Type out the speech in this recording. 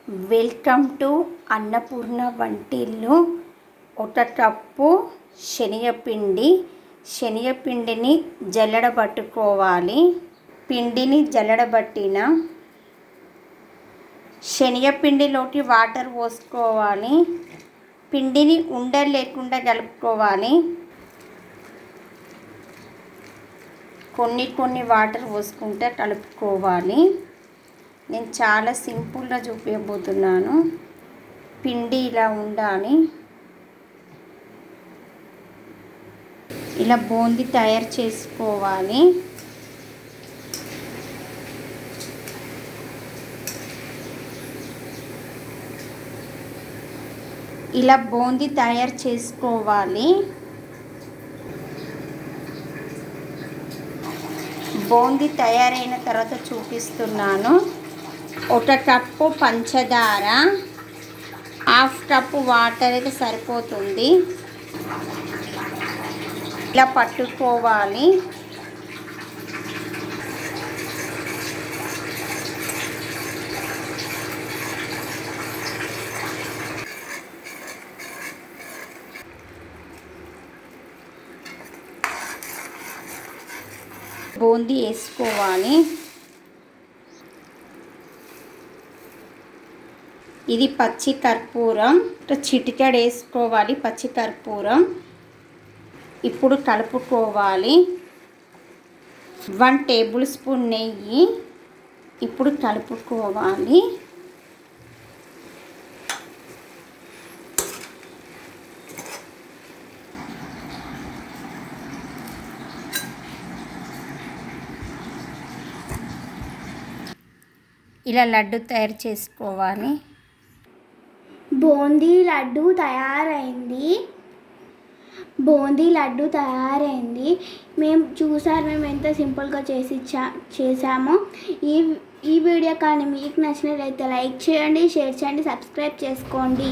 Welcome to Annapurna వంటిల్లు. ఒక cup శనగపిండిని జల్లెడబట్టుకోవాలి. పిండిని జల్లెడబట్టిన శనగపిండిలోకి వాటర్ పోసుకోవాలి. పిండిని ఉండలు లేకుండా కలుపుకోవాలి. కొన్ని వాటర్ పోసుకుంటే కలుపుకోవాలి. నేను చాలా సింపుల్గా చూపించబోతున్నాను. పిండి ఇలా ఉండాలి. ఇలా బూందీ తయారు చేసుకోవాలి. ఇలా బూందీ తయారు చేసుకోవాలి. బూందీ తయారైన తర్వాత చూపిస్తున్నాను. ఒక కప్పు పంచదార, హాఫ్ కప్పు వాటర్ అయితే సరిపోతుంది. ఇలా పట్టుకోవాలి. బూందీ వేసుకోవాలి. ఇది పచ్చి కర్పూరం, చిటికెడు వేసుకోవాలి. పచ్చి కర్పూరం ఇప్పుడు కలుపుకోవాలి. 1 టేబుల్ స్పూన్ నెయ్యి ఇప్పుడు కలుపుకోవాలి. ఇలా లడ్డు తయారు చేసుకోవాలి. బూందీ లడ్డు తయారైంది. మేము ఎంత సింపుల్గా చేసామో. ఈ వీడియో కానీ మీకు నచ్చినట్లయితే లైక్ చేయండి, షేర్ చేయండి, సబ్స్క్రైబ్ చేసుకోండి.